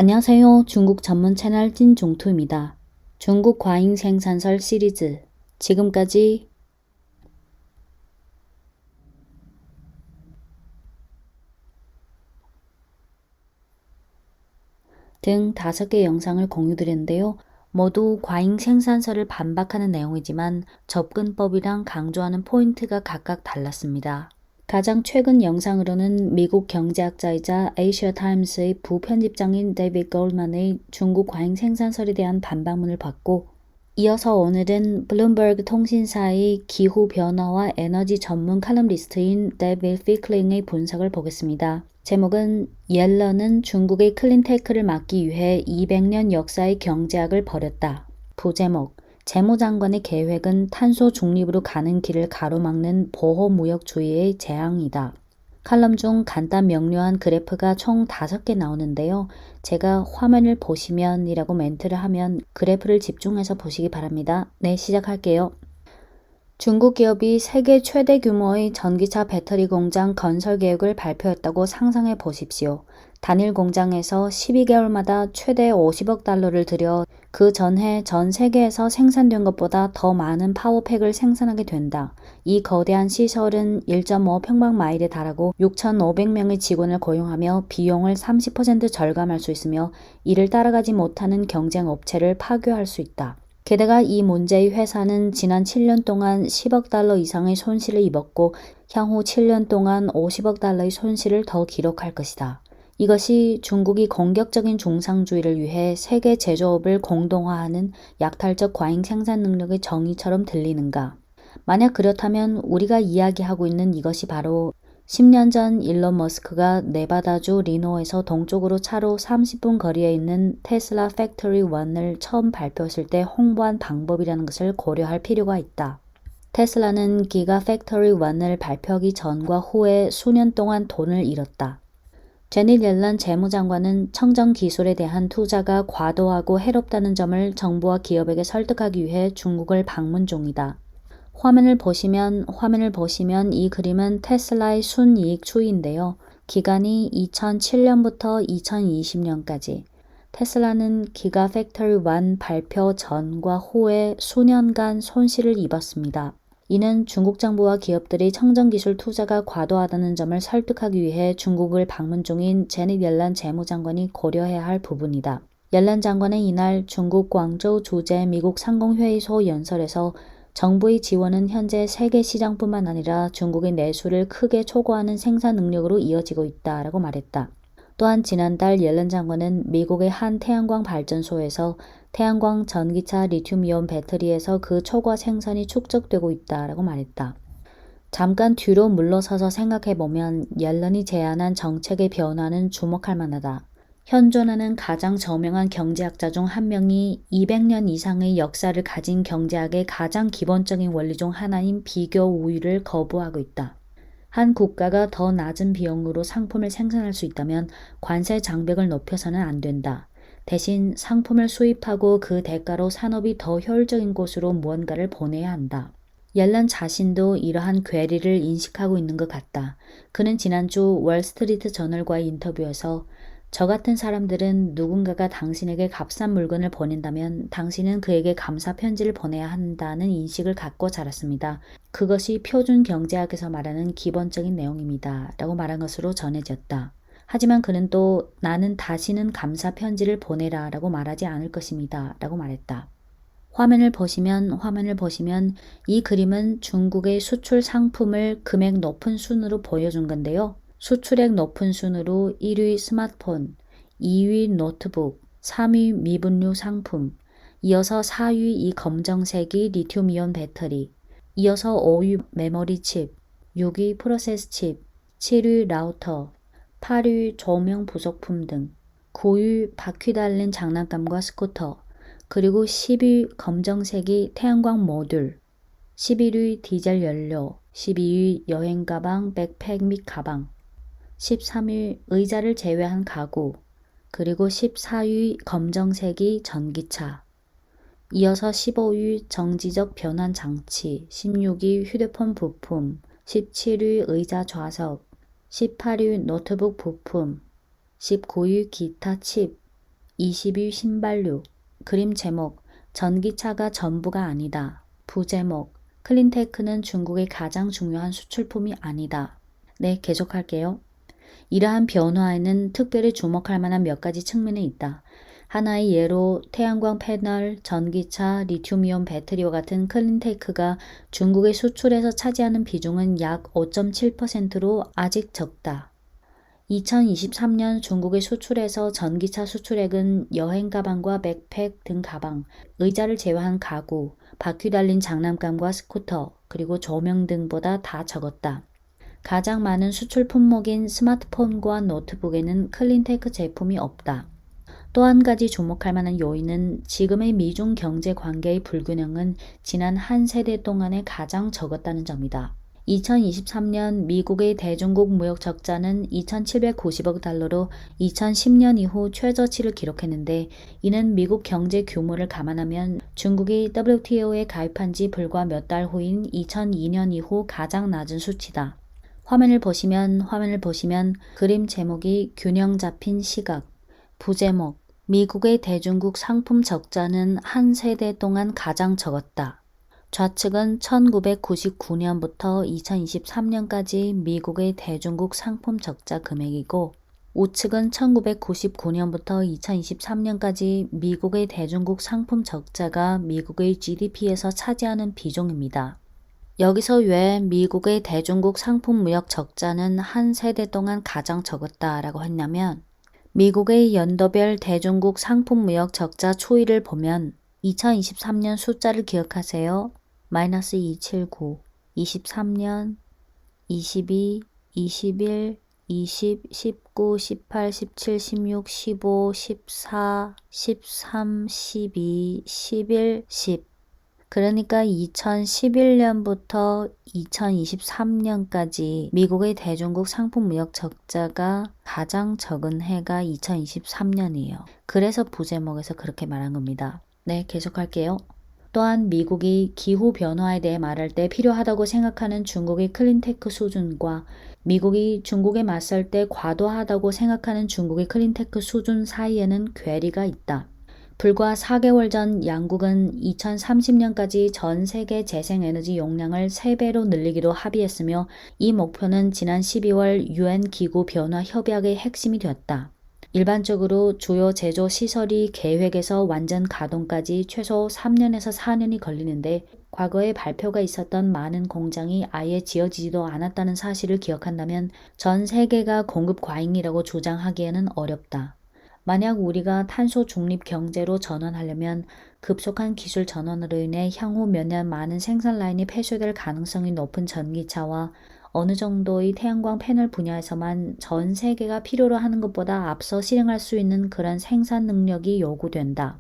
안녕하세요. 중국 전문 채널 찐종투입니다. 중국 과잉 생산설 시리즈 지금까지 등 5개 영상을 공유드렸는데요. 모두 과잉 생산설을 반박하는 내용이지만 접근법이랑 강조하는 포인트가 각각 달랐습니다. 가장 최근 영상으로는 미국 경제학자이자 에이시아타임스의 부편집장인 데이비드 골만의 중국 과잉 생산설에 대한 반박문을 봤고, 이어서 오늘은 블룸버그 통신사의 기후변화와 에너지 전문 칼럼니스트인 데이비드 피클링의 분석을 보겠습니다. 제목은 옐런은 중국의 클린테크를 막기 위해 200년 역사의 경제학을 버렸다. 부제목 재무장관의 계획은 탄소 중립으로 가는 길을 가로막는 보호무역주의의 재앙이다. 칼럼 중 간단 명료한 그래프가 총 5개 나오는데요. 제가 화면을 보시면 이라고 멘트를 하면 그래프를 집중해서 보시기 바랍니다. 네, 시작할게요. 중국 기업이 세계 최대 규모의 전기차 배터리 공장 건설 계획을 발표했다고 상상해 보십시오. 단일 공장에서 12개월마다 최대 50억 달러를 들여 그 전해 전 세계에서 생산된 것보다 더 많은 파워팩을 생산하게 된다. 이 거대한 시설은 1.5 평방마일에 달하고 6,500명의 직원을 고용하며 비용을 30% 절감할 수 있으며 이를 따라가지 못하는 경쟁 업체를 파괴할 수 있다. 게다가 이 문제의 회사는 지난 7년 동안 10억 달러 이상의 손실을 입었고 향후 7년 동안 50억 달러의 손실을 더 기록할 것이다. 이것이 중국이 공격적인 중상주의를 위해 세계 제조업을 공동화하는 약탈적 과잉 생산 능력의 정의처럼 들리는가? 만약 그렇다면 우리가 이야기하고 있는 이것이 바로 10년 전 일론 머스크가 네바다주 리노에서 동쪽으로 차로 30분 거리에 있는 테슬라 팩토리 1을 처음 발표했을 때 홍보한 방법이라는 것을 고려할 필요가 있다. 테슬라는 기가 팩토리 1을 발표하기 전과 후에 수년 동안 돈을 잃었다. 제닛 옐런 재무장관은 청정 기술에 대한 투자가 과도하고 해롭다는 점을 정부와 기업에게 설득하기 위해 중국을 방문 중이다. 화면을 보시면 이 그림은 테슬라의 순이익 추이인데요. 기간이 2007년부터 2020년까지. 테슬라는 기가 팩토리 1 발표 전과 후에 수년간 손실을 입었습니다. 이는 중국 정부와 기업들이 청정기술 투자가 과도하다는 점을 설득하기 위해 중국을 방문 중인 제닛 옐런 재무장관이 고려해야 할 부분이다. 옐런 장관은 이날 중국 광저우 주재 미국 상공회의소 연설에서 정부의 지원은 현재 세계 시장뿐만 아니라 중국의 내수를 크게 초과하는 생산 능력으로 이어지고 있다라고 말했다. 또한 지난달 옐런 장관은 미국의 한 태양광 발전소에서 태양광 전기차 리튬이온 배터리에서 그 초과 생산이 축적되고 있다라고 말했다. 잠깐 뒤로 물러서서 생각해보면 옐런이 제안한 정책의 변화는 주목할 만하다. 현존하는 가장 저명한 경제학자 중 한 명이 200년 이상의 역사를 가진 경제학의 가장 기본적인 원리 중 하나인 비교 우위를 거부하고 있다. 한 국가가 더 낮은 비용으로 상품을 생산할 수 있다면 관세 장벽을 높여서는 안 된다. 대신 상품을 수입하고 그 대가로 산업이 더 효율적인 곳으로 무언가를 보내야 한다. 옐런 자신도 이러한 괴리를 인식하고 있는 것 같다. 그는 지난주 월스트리트 저널과의 인터뷰에서 저 같은 사람들은 누군가가 당신에게 값싼 물건을 보낸다면 당신은 그에게 감사 편지를 보내야 한다는 인식을 갖고 자랐습니다. 그것이 표준 경제학에서 말하는 기본적인 내용입니다. 라고 말한 것으로 전해졌다. 하지만 그는 또 나는 다시는 감사 편지를 보내라 라고 말하지 않을 것입니다. 라고 말했다. 화면을 보시면 이 그림은 중국의 수출 상품을 금액 높은 순으로 보여준 건데요. 수출액 높은 순으로 1위 스마트폰, 2위 노트북, 3위 미분류 상품, 이어서 4위 이 검정색이 리튬이온 배터리, 이어서 5위 메모리 칩, 6위 프로세스 칩, 7위 라우터, 8위 조명 부속품 등, 9위 바퀴 달린 장난감과 스쿠터, 그리고 10위 검정색이 태양광 모듈, 11위 디젤 연료, 12위 여행 가방, 백팩 및 가방, 13위 의자를 제외한 가구, 그리고 14위 검정색이 전기차, 이어서 15위 정지적 변환 장치, 16위 휴대폰 부품, 17위 의자 좌석, 18위 노트북 부품, 19위 기타 칩, 20위 신발류. 그림 제목, 전기차가 전부가 아니다. 부제목, 클린테크는 중국의 가장 중요한 수출품이 아니다. 네, 계속할게요. 이러한 변화에는 특별히 주목할 만한 몇 가지 측면이 있다. 하나의 예로 태양광 패널, 전기차, 리튬이온 배터리와 같은 클린테크가 중국의 수출에서 차지하는 비중은 약 5.7%로 아직 적다. 2023년 중국의 수출에서 전기차 수출액은 여행 가방과 백팩 등 가방, 의자를 제외한 가구, 바퀴 달린 장난감과 스쿠터, 그리고 조명 등보다 다 적었다. 가장 많은 수출 품목인 스마트폰과 노트북에는 클린테크 제품이 없다. 또 한 가지 주목할 만한 요인은 지금의 미중 경제 관계의 불균형은 지난 한 세대 동안에 가장 적었다는 점이다. 2023년 미국의 대중국 무역 적자는 2,790억 달러로 2010년 이후 최저치를 기록했는데, 이는 미국 경제 규모를 감안하면 중국이 WTO에 가입한 지 불과 몇 달 후인 2002년 이후 가장 낮은 수치다. 화면을 보시면 그림 제목이 균형 잡힌 시각, 부제목, 미국의 대중국 상품 적자는 한 세대 동안 가장 적었다. 좌측은 1999년부터 2023년까지 미국의 대중국 상품 적자 금액이고, 우측은 1999년부터 2023년까지 미국의 대중국 상품 적자가 미국의 GDP에서 차지하는 비중입니다. 여기서 왜 미국의 대중국 상품 무역 적자는 한 세대 동안 가장 적었다라고 했냐면, 미국의 연도별 대중국 상품 무역 적자 추이를 보면 2023년 숫자를 기억하세요. 마이너스 279, 23년, 22, 21, 20, 19, 18, 17, 16, 15, 14, 13, 12, 11, 10. 그러니까 2011년부터 2023년까지 미국의 대중국 상품 무역 적자가 가장 적은 해가 2023년이에요. 그래서 부제목에서 그렇게 말한 겁니다. 네, 계속할게요. 또한 미국이 기후변화에 대해 말할 때 필요하다고 생각하는 중국의 클린테크 수준과 미국이 중국에 맞설 때 과도하다고 생각하는 중국의 클린테크 수준 사이에는 괴리가 있다. 불과 4개월 전 양국은 2030년까지 전 세계 재생에너지 용량을 3배로 늘리기로 합의했으며, 이 목표는 지난 12월 UN 기후 변화 협약의 핵심이 되었다. 일반적으로 주요 제조 시설이 계획에서 완전 가동까지 최소 3년에서 4년이 걸리는데, 과거에 발표가 있었던 많은 공장이 아예 지어지지도 않았다는 사실을 기억한다면 전 세계가 공급 과잉이라고 주장하기에는 어렵다. 만약 우리가 탄소 중립 경제로 전환하려면 급속한 기술 전환으로 인해 향후 몇 년 많은 생산 라인이 폐쇄될 가능성이 높은 전기차와 어느 정도의 태양광 패널 분야에서만 전 세계가 필요로 하는 것보다 앞서 실행할 수 있는 그런 생산 능력이 요구된다.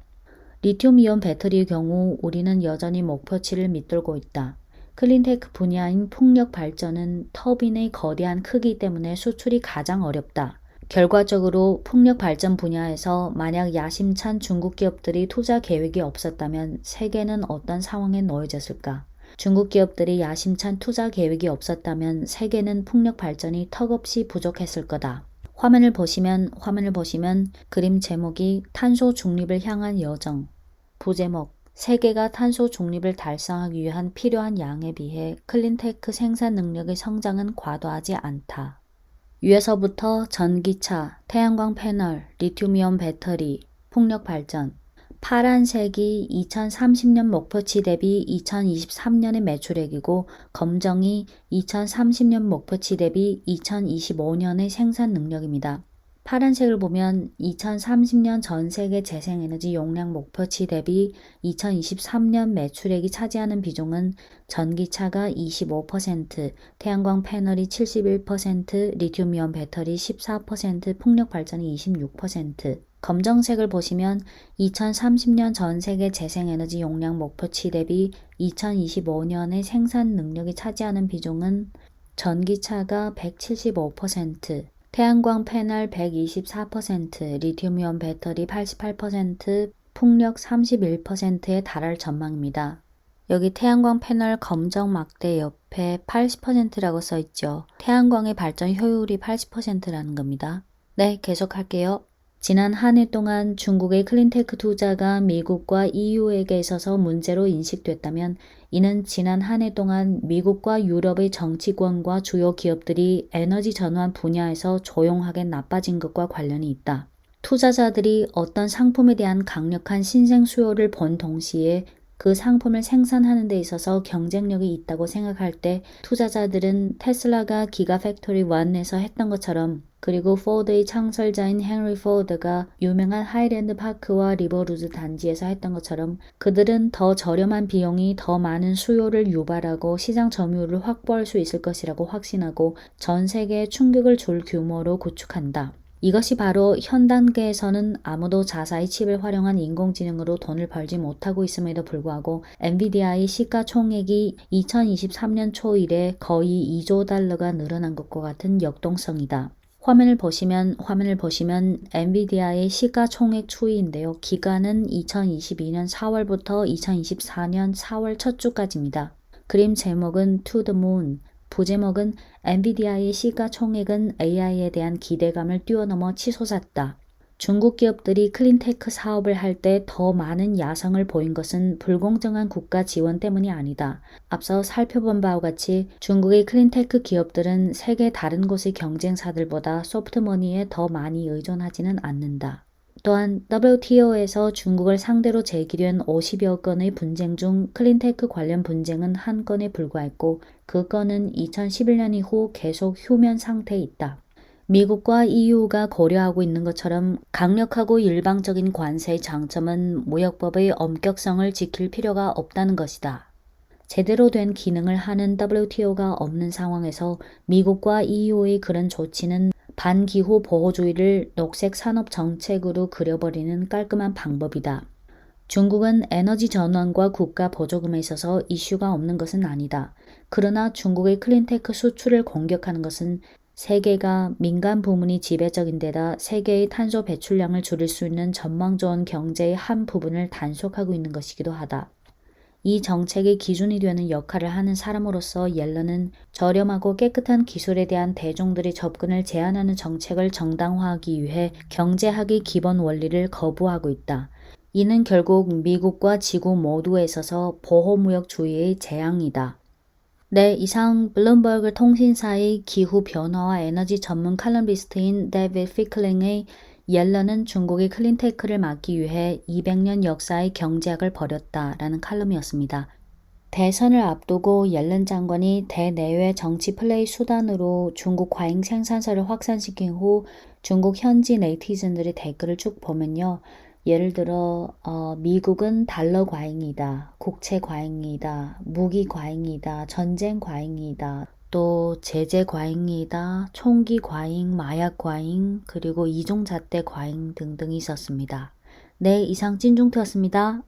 리튬이온 배터리의 경우 우리는 여전히 목표치를 밑돌고 있다. 클린테크 분야인 풍력 발전은 터빈의 거대한 크기 때문에 수출이 가장 어렵다. 결과적으로 풍력 발전 분야에서 만약 야심찬 중국 기업들이 투자 계획이 없었다면 세계는 어떤 상황에 놓여졌을까? 중국 기업들이 야심찬 투자 계획이 없었다면 세계는 풍력 발전이 턱없이 부족했을 거다. 화면을 보시면 그림 제목이 탄소 중립을 향한 여정, 부제목, 세계가 탄소 중립을 달성하기 위한 필요한 양에 비해 클린테크 생산 능력의 성장은 과도하지 않다. 위에서부터 전기차, 태양광 패널, 리튬이온 배터리, 풍력 발전, 파란색이 2030년 목표치 대비 2023년의 매출액이고, 검정이 2030년 목표치 대비 2025년의 생산 능력입니다. 파란색을 보면 2030년 전 세계 재생에너지 용량 목표치 대비 2023년 매출액이 차지하는 비중은 전기차가 25%, 태양광 패널이 71%, 리튬이온 배터리 14%, 풍력 발전이 26%. 검정색을 보시면 2030년 전 세계 재생에너지 용량 목표치 대비 2025년의 생산 능력이 차지하는 비중은 전기차가 175%, 태양광 패널 124%, 리튬이온 배터리 88%, 풍력 31%에 달할 전망입니다. 여기 태양광 패널 검정 막대 옆에 80%라고 써있죠. 태양광의 발전 효율이 80%라는 겁니다. 네, 계속할게요. 지난 한 해 동안 중국의 클린테크 투자가 미국과 EU에게 있어서 문제로 인식됐다면 이는 지난 한 해 동안 미국과 유럽의 정치권과 주요 기업들이 에너지 전환 분야에서 조용하게 나빠진 것과 관련이 있다. 투자자들이 어떤 상품에 대한 강력한 신생 수요를 본 동시에 그 상품을 생산하는 데 있어서 경쟁력이 있다고 생각할 때 투자자들은 테슬라가 기가팩토리 1에서 했던 것처럼, 그리고 포드의 창설자인 헨리 포드가 유명한 하이랜드 파크와 리버루즈 단지에서 했던 것처럼 그들은 더 저렴한 비용이 더 많은 수요를 유발하고 시장 점유율을 확보할 수 있을 것이라고 확신하고 전 세계에 충격을 줄 규모로 구축한다. 이것이 바로 현 단계에서는 아무도 자사의 칩을 활용한 인공지능으로 돈을 벌지 못하고 있음에도 불구하고 엔비디아의 시가총액이 2023년 초 이래 거의 2조 달러가 늘어난 것과 같은 역동성이다. 화면을 보시면 엔비디아의 시가총액 추이인데요. 기간은 2022년 4월부터 2024년 4월 첫 주까지입니다. 그림 제목은 To the Moon, 부제목은 엔비디아의 시가총액은 AI에 대한 기대감을 뛰어넘어 치솟았다. 중국 기업들이 클린테크 사업을 할 때 더 많은 야성을 보인 것은 불공정한 국가 지원 때문이 아니다. 앞서 살펴본 바와 같이 중국의 클린테크 기업들은 세계 다른 곳의 경쟁사들보다 소프트머니에 더 많이 의존하지는 않는다. 또한 WTO에서 중국을 상대로 제기된 50여 건의 분쟁 중 클린테크 관련 분쟁은 한 건에 불과했고 그 건은 2011년 이후 계속 휴면 상태에 있다. 미국과 EU가 고려하고 있는 것처럼 강력하고 일방적인 관세의 장점은 무역법의 엄격성을 지킬 필요가 없다는 것이다. 제대로 된 기능을 하는 WTO가 없는 상황에서 미국과 EU의 그런 조치는 반기후 보호주의를 녹색 산업 정책으로 그려버리는 깔끔한 방법이다. 중국은 에너지 전환과 국가 보조금에 있어서 이슈가 없는 것은 아니다. 그러나 중국의 클린테크 수출을 공격하는 것은 세계가 민간 부문이 지배적인 데다 세계의 탄소 배출량을 줄일 수 있는 전망 좋은 경제의 한 부분을 단속하고 있는 것이기도 하다. 이 정책의 기준이 되는 역할을 하는 사람으로서 옐런은 저렴하고 깨끗한 기술에 대한 대중들의 접근을 제한하는 정책을 정당화하기 위해 경제학의 기본 원리를 거부하고 있다. 이는 결국 미국과 지구 모두에 있어서 보호무역주의의 재앙이다. 네, 이상 블룸버그 통신사의 기후변화와 에너지 전문 칼럼니스트인 데이비드 피클링의 옐런은 중국의 클린테크를 막기 위해 200년 역사의 경제학을 벌였다라는 칼럼이었습니다. 대선을 앞두고 옐런 장관이 대내외 정치 플레이 수단으로 중국 과잉 생산설을 확산시킨 후 중국 현지 네티즌들의 댓글을 쭉 보면요. 예를 들어 미국은 달러 과잉이다, 국채 과잉이다, 무기 과잉이다, 전쟁 과잉이다, 또 제재 과잉이다, 총기 과잉, 마약 과잉, 그리고 이종잣대 과잉 등등이 있었습니다. 네, 이상 찐중투였습니다.